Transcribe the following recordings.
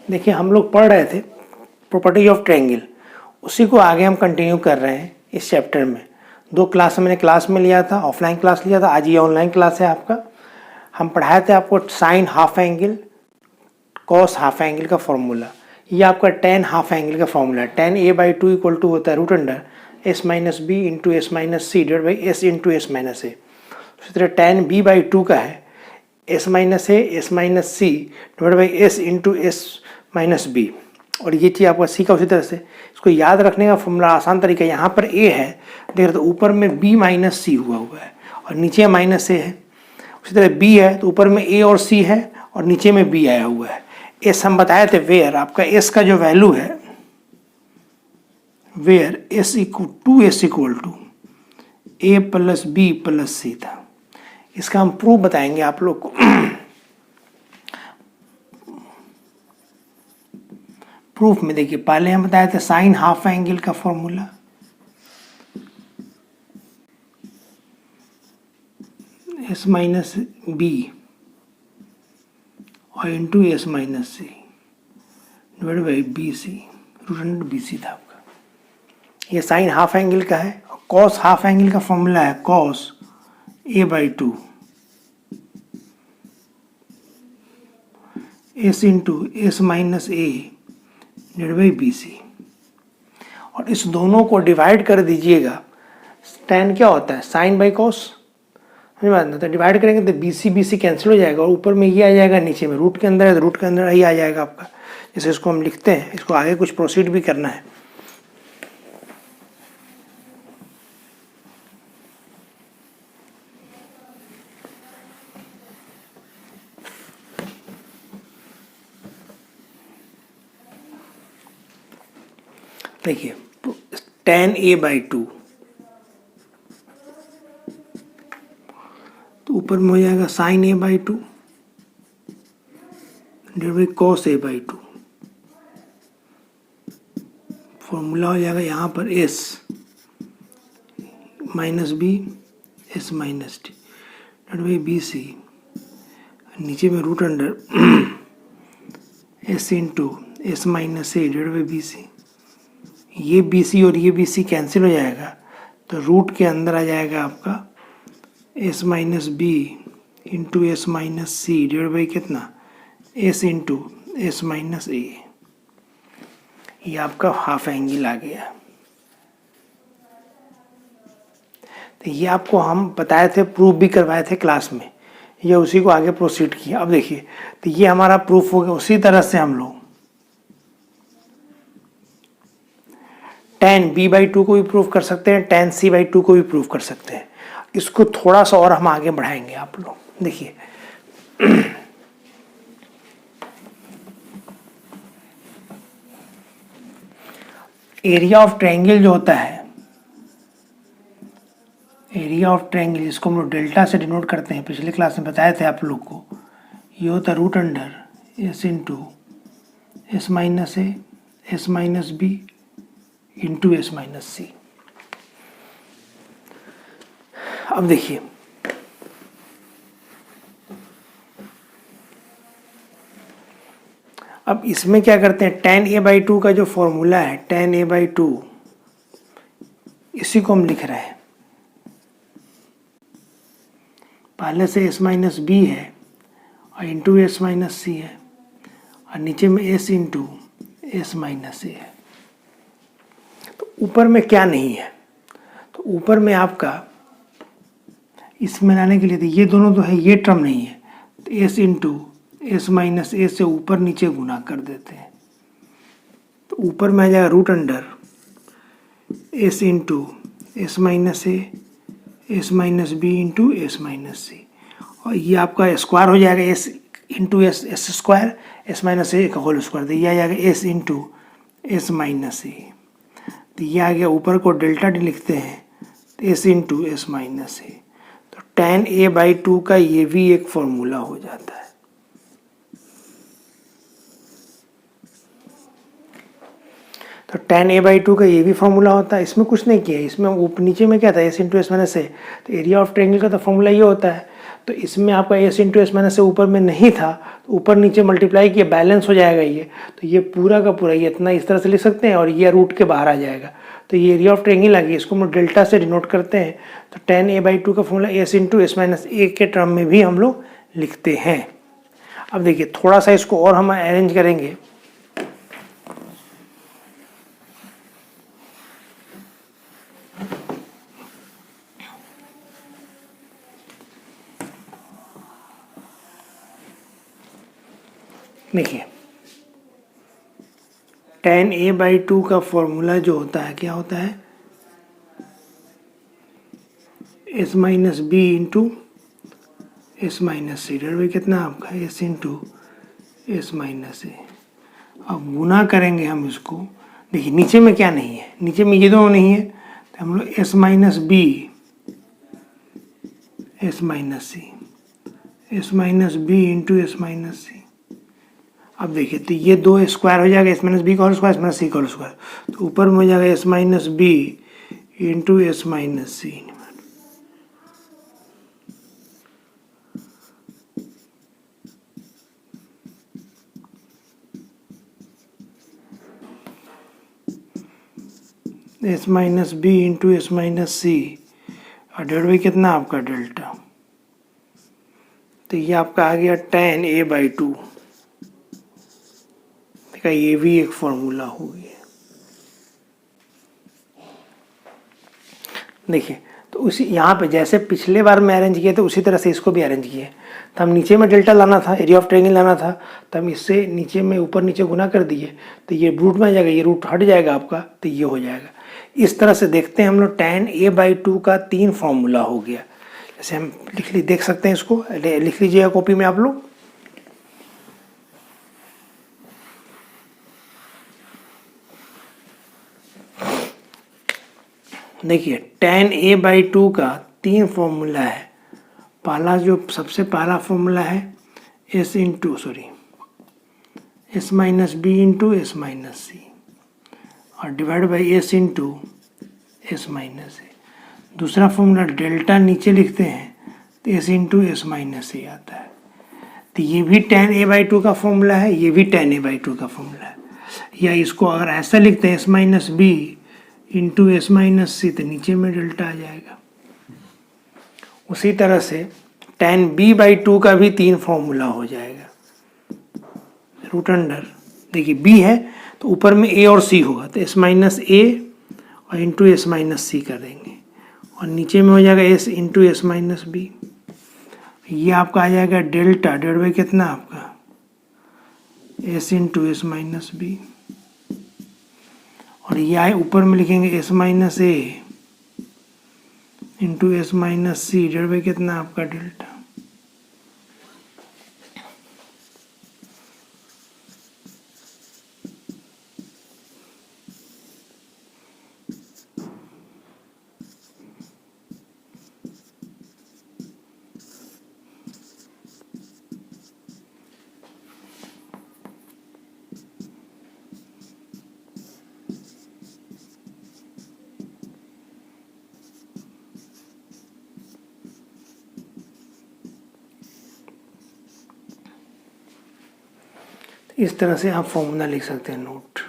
देखिए हम लोग पढ़ रहे थे प्रॉपर्टी ऑफ ट्रायंगल, उसी को आगे हम कंटिन्यू कर रहे हैं इस चैप्टर में। 2 क्लास मैंने क्लास में लिया था, ऑफलाइन क्लास लिया था, आज ये ऑनलाइन क्लास है आपका। हम पढ़ाए थे आपको sine half angle, cos half angle का फॉर्मूला, ये आपका टेन हाफ एंगल का फॉर्मूला है। Tan A by two equal to होता है root under S minus B into S minus C divide by S into S minus A. उसी तरह tan B by two का है S minus A S minus C divide by S into S minus B, और ये चीज़ आपका सी का उसी तरह से। इसको याद रखने का फॉर्मूला आसान तरीका, यहाँ पर ए है देख रहे तो ऊपर में बी माइनस सी हुआ है और नीचे माइनस ए है। उसी तरह बी है तो ऊपर में ए और सी है और नीचे में बी आया हुआ है। एस हम बताए थे वेयर आपका एस का जो वैल्यू है, where S equal to A plus B plus C था। इसका हम प्रूफ बताएंगे आप लोग को। प्रूफ में देखिए पहले हम बताए थे साइन हाफ एंगल का फॉर्मूला, एस माइनस बी और into S minus C divide by b c, root under b c था आपका। ये साइन हाफ एंगल का है। कॉस हाफ एंगल का फॉर्मूला है cos a by two S into S minus a divide by b c, और इस दोनों को डिवाइड कर दीजिएगा। tan क्या होता है साइन बाई कॉस, समझ बात ना। तो डिवाइड करेंगे तो बी सी कैंसिल हो जाएगा और ऊपर में ये आ जाएगा, नीचे में रूट के अंदर है तो रूट के अंदर ही आ जाएगा आपका। जैसे इसको हम लिखते हैं, इसको आगे कुछ प्रोसीड भी करना है। देखिए tan a बाई टू तो ऊपर में हो जाएगा sine a by two divide by cos a by two. Formula हो जाएगा यहाँ पर s minus B S minus t divide by b c, नीचे में root under s into S minus a divide by b c. ये b c और ये b सी cancel हो जाएगा तो रूट के अंदर आ जाएगा आपका S minus B into S minus C divide by कितना s into S minus a. ये आपका हाफ एंगल आ गया। तो ये आपको हम बताए थे, प्रूफ भी करवाए थे क्लास में, ये उसी को आगे प्रोसीड किया। अब देखिए तो ये हमारा प्रूफ हो गया। उसी तरह से हम लोग tan b बाई टू को भी प्रूफ कर सकते हैं, tan c बाई टू को भी प्रूफ कर सकते हैं। इसको थोड़ा सा और हम आगे बढ़ाएंगे आप लोग। देखिए एरिया ऑफ ट्रायंगल जो होता है, एरिया ऑफ ट्रायंगल जिसको हम लोग डेल्टा से डिनोट करते हैं, पिछले क्लास में बताए थे आप लोग को, ये होता है root under S into S minus A S minus B into S minus C. अब देखिए अब इसमें क्या करते हैं, tan a बाई टू का जो फॉर्मूला है tan a बाई टू, इसी को हम लिख रहे हैं। पहले से s माइनस बी है और इंटू एस माइनस सी है और नीचे में s इंटू एस माइनस ए है। तो ऊपर में क्या नहीं है, तो ऊपर में आपका इसमें लाने के लिए तो ये दोनों तो है, ये टर्म नहीं है, तो एस इंटू एस माइनस ए से ऊपर नीचे गुना कर देते हैं। तो ऊपर में आ जाएगा root under S into S minus A S minus B into S minus C, और ये आपका स्क्वायर हो जाएगा S into S S square S minus A का होल स्क्वायर, तो ये आ जाएगा S into S minus A. तो ये आ गया, ऊपर को डेल्टा डी लिखते हैं तो S into S minus A. तो tan a बाई टू का ये भी एक फॉर्मूला हो जाता है। तो tan a बाई टू का ये भी फॉर्मूला होता है। इसमें कुछ नहीं किया, इसमें ऊपर नीचे में क्या था S into S minus A, तो एरिया ऑफ ट्रायंगल का तो फॉर्मूला ये होता है। तो इसमें आपका एस इंटू एस माइनस से ऊपर में नहीं था, तो ऊपर नीचे मल्टीप्लाई किया, बैलेंस हो जाएगा ये। तो ये पूरा का पूरा ये इतना इस तरह से लिख सकते हैं और ये रूट के बाहर आ जाएगा। तो ये एरिया ऑफ ट्रायंगल आ गई, इसको हम डेल्टा से डिनोट करते हैं। तो tan a/2 का formula S into S minus A के टर्म में भी हम लोग लिखते हैं। अब देखिए थोड़ा सा इसको और हम अरेंज करेंगे। देखिए tan a/2 का फॉर्मूला जो होता है क्या होता है, s minus B into S minus C. Derivative कितना आपका s into S minus A. अब गुना करेंगे हम इसको। देखिए नीचे में क्या नहीं है, नीचे में ये दोनों नहीं है, तो हम लोग s minus B S minus C, S minus B into S minus C. अब देखिए तो ये दो स्क्वायर हो जाएगा, एस माइनस बी का whole square, S minus C का होल स्क्वायर। तो ऊपर में हो जाएगा S minus B into S minus C. S minus B into S minus C और डेरिवेटिव कितना आपका डेल्टा। तो ये आपका आ गया tan a/2 का, ये भी एक फॉर्मूला हो गया। देखिए तो उसी यहाँ पे जैसे पिछले बार में अरेंज किए थे उसी तरह से इसको भी अरेंज किए। तो हम नीचे में डेल्टा लाना था, एरिया ऑफ ट्रायंगल लाना था, तो हम इससे नीचे में ऊपर नीचे गुना कर दिए, तो ये रूट में आ जाएगा, ये रूट हट जाएगा आपका, तो ये हो जाएगा। इस तरह से देखते हैं हम लोग tan a/2 का 3 फॉर्मूला हो गया। जैसे हम देख सकते हैं, इसको लिख लीजिएगा कॉपी में आप लोग। देखिए tan a/2 का 3 फॉर्मूला है। पहला जो सबसे पहला फॉर्मूला है S minus B into S minus C और divide by S into S minus A. दूसरा फॉर्मूला डेल्टा नीचे लिखते हैं तो S into S minus A आता है। तो ये भी tan a/2 का फॉर्मूला है, ये भी tan a/2 का फॉर्मूला है। या इसको अगर ऐसा लिखते हैं S minus B into S minus C, तो नीचे में डेल्टा आ जाएगा। उसी तरह से tan b/2 का भी 3 फॉर्मूला हो जाएगा। रूट अंडर देखिए b है तो ऊपर में a और c होगा, तो s माइनस ए और इंटू एस माइनस सी कर देंगे और नीचे में हो जाएगा s into S minus b. ये आपका आ जाएगा डेल्टा, डेल्टा कितना आपका s into S minus B. और ये आए ऊपर में लिखेंगे s माइनस ए into S minus c, delta कितना आपका डेल्टा। इस तरह से आप फॉर्मूला लिख सकते हैं नोट।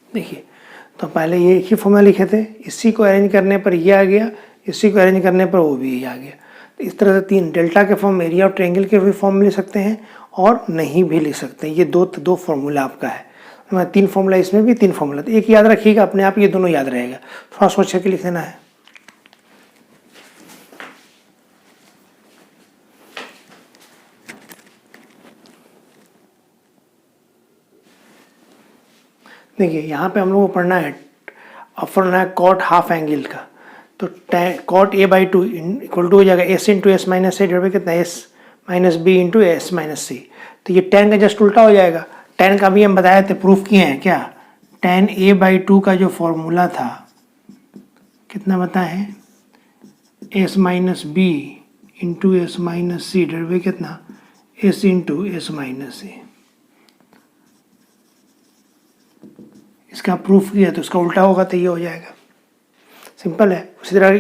देखिए तो पहले ये एक ही फॉर्मूला लिखे थे, इसी को अरेंज करने पर ये आ गया, इसी को अरेंज करने पर वो भी आ गया। तो इस तरह से 3 डेल्टा के फॉर्म, एरिया ऑफ ट्रायंगल के भी फॉर्म लिख सकते हैं और नहीं भी लिख सकते हैं। ये दो फॉर्मूला आपका है। 3 फॉर्मूला इसमें भी, 3 फॉर्मूला। तो एक याद रखिएगा, अपने आप ये दोनों याद रहेगा, थोड़ा सोच करके लिख देना है। देखिए यहाँ पे हम लोग को पढ़ना है कॉट हाफ एंगल का। तो कॉट a/2 इक्वल टू हो जाएगा s into S minus A, derivative कितना s minus B into S minus C. तो ये tan का जस्ट उल्टा हो जाएगा। tan का भी हम बताए थे, प्रूफ किए हैं क्या। tan a/2 का जो फॉर्मूला था कितना बताए, s minus B into S minus C, derivative कितना s into S minus A. इसका प्रूफ किया तो उसका उल्टा होगा, तो ये हो जाएगा। सिंपल है। उसी तरह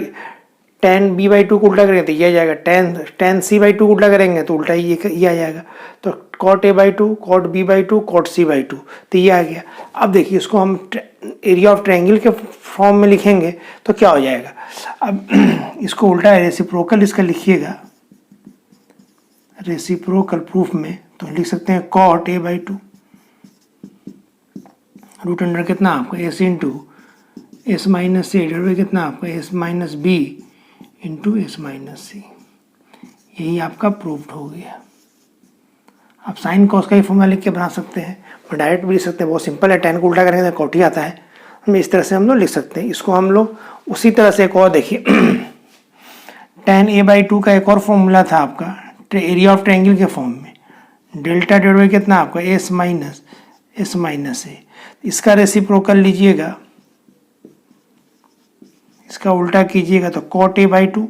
टेन बी बाई टू को उल्टा करेंगे तो ये आ जाएगा, टेन सी बाई टू को उल्टा करेंगे तो उल्टा ये आ जाएगा। तो cot A by two, cot B by two, cot c by two, तो ये आ गया। अब देखिए इसको हम एरिया ऑफ ट्रायंगल के फॉर्म में लिखेंगे तो क्या हो जाएगा। अब इसको उल्टा रेसिप्रोकल इसका लिखिएगा, रेसिप्रोकल प्रूफ में तो लिख सकते हैं cot A by two root under कितना आपका S into S minus C divide by कितना आपका S minus B into S minus C. यही आपका प्रूफ्ड हो गया। आप साइन कॉस का ही फॉर्मूला लिख के बना सकते हैं, और डायरेक्ट भी लिख सकते हैं, बहुत सिंपल है। टेन को उल्टा करेंगे तो कॉट ही आता है। हम इस तरह से हम लोग लिख सकते हैं। इसको हम लोग उसी तरह से एक और देखिए टेन ए बाई टू का एक और फॉर्मूला था आपका एरिया ऑफ ट्रायंगल के फॉर्म में, डेल्टा डिवाइड बाई कितना आपका एस माइनस ए। इसका रेसिप्रोकल लीजिएगा, इसका उल्टा कीजिएगा तो cot A by two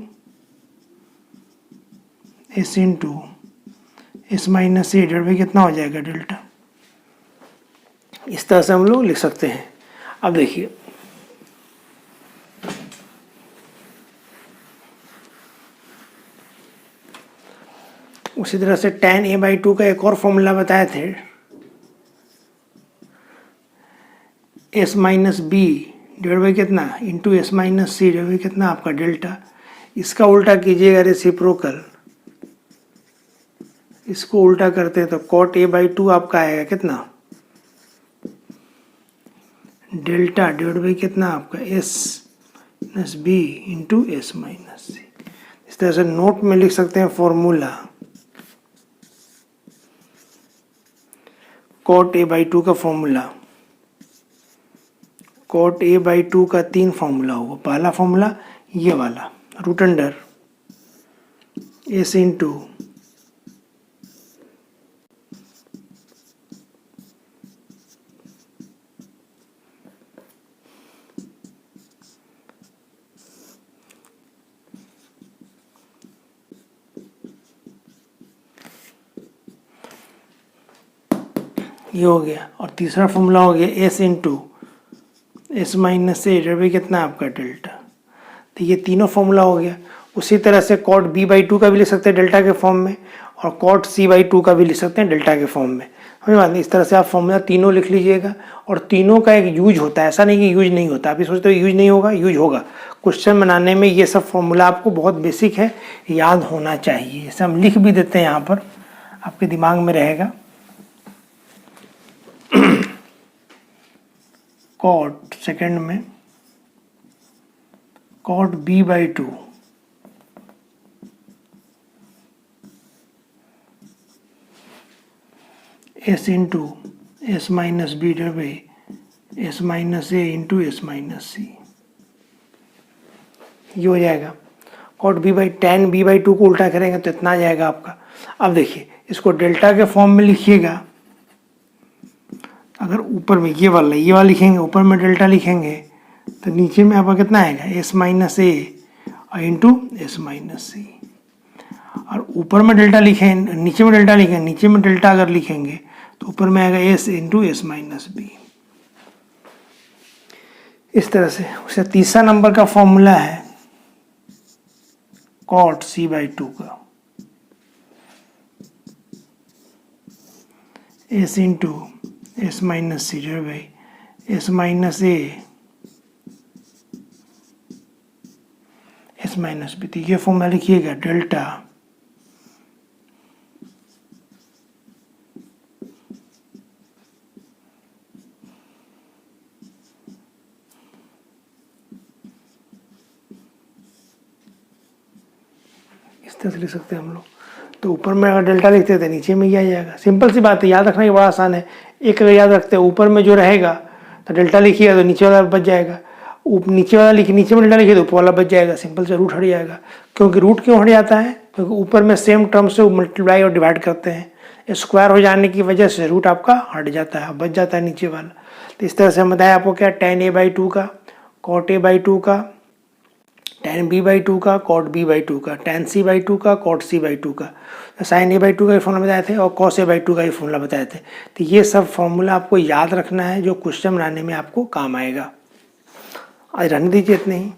S into S minus a divide by कितना हो जाएगा डेल्टा। इस तरह से हम लोग लिख सकते हैं। अब देखिए उसी तरह से टेन ए बाई टू का एक और फॉर्मूला बताए थे, S minus B divide by कितना into S minus C divide by कितना आपका डेल्टा। इसका उल्टा कीजिएगा रेसिप्रोकल, इसको उल्टा करते हैं तो कॉट ए बाई टू आपका आएगा कितना डेल्टा डिवाइड बाई कितना आपका S minus B into S minus C. इस तरह से नोट में लिख सकते हैं formula cot A by two का formula, cot A by two का तीन फॉर्मूला होगा। पहला फॉर्मूला ये वाला रूट अंडर एस इंटू ये हो गया, और तीसरा फॉर्मूला हो गया S into S minus a divide by कितना आपका डेल्टा। तो ये तीनों फॉर्मूला हो गया। उसी तरह से कॉट बी बाई टू का भी लिख सकते हैं डेल्टा के फॉर्म में, और कॉट सी बाई टू का भी लिख सकते हैं डेल्टा के फॉर्म में। हमें बात नहीं, इस तरह से आप फॉर्मूला तीनों लिख लीजिएगा। और तीनों का एक यूज होता है, ऐसा नहीं कि यूज नहीं होता। आप ये सोचते हो यूज नहीं होगा, यूज होगा। क्वेश्चन बनाने में ये सब फॉर्मूला आपको बहुत बेसिक है, याद होना चाहिए। इसे हम लिख भी देते हैं यहाँ पर, आपके दिमाग में रहेगा। कॉट सेकंड में cot B by two S into S minus B divide by S minus A into S minus C, ये हो जाएगा। Cot B by tan B by two को उल्टा करेंगे तो इतना आ जाएगा आपका। अब देखिए इसको डेल्टा के फॉर्म में लिखिएगा। अगर ऊपर में ये वाला लिखेंगे, ऊपर में डेल्टा लिखेंगे तो नीचे में आपका कितना आएगा एस माइनस ए इंटू एस माइनस सी। और ऊपर में डेल्टा लिखें, नीचे में डेल्टा लिखें, नीचे में डेल्टा अगर लिखेंगे तो ऊपर में आएगा s into S minus b. इस तरह से उसका तीसरा नंबर का फॉर्मूला है कॉट सी बाई टू का s into S minus C divide by S minus A S minus b. तो ये फॉर्मूला लिखिएगा डेल्टा इस तरह से लिख सकते हैं हम लोग। तो ऊपर में अगर डेल्टा लिखते थे नीचे में ही आ जाएगा। सिंपल सी बात है, याद रखना ये बड़ा आसान है। एक अगर याद रखते हैं ऊपर में जो रहेगा तो डेल्टा लिखिएगा तो नीचे वाला बच जाएगा, नीचे वाला लिखिए, नीचे में डेल्टा लिखिए तो ऊपर वाला बच जाएगा। सिंपल से रूट हट जाएगा। क्योंकि रूट क्यों हट जाता है? क्योंकि ऊपर में सेम टर्म से मल्टीप्लाई और डिवाइड करते हैं, स्क्वायर हो जाने की वजह से रूट आपका हट जाता है, बच जाता है नीचे वाला। तो इस तरह से हम बताया आपको क्या, टेन ए बाई टू का, कॉट ए बाई टू का, टेन बी बाई टू का, कॉट बी बाई टू का, टेन सी बाई टू का, कॉट सी बाई टू का, साइन ए बाई टू का फॉर्मूला बताए थे, और कॉस ए बाई टू का ही फॉर्मूला बताए थे। तो ये सब फॉर्मूला आपको याद रखना है, जो क्वेश्चन बनाने में आपको काम आएगा। आज रहने दीजिए इतने ही।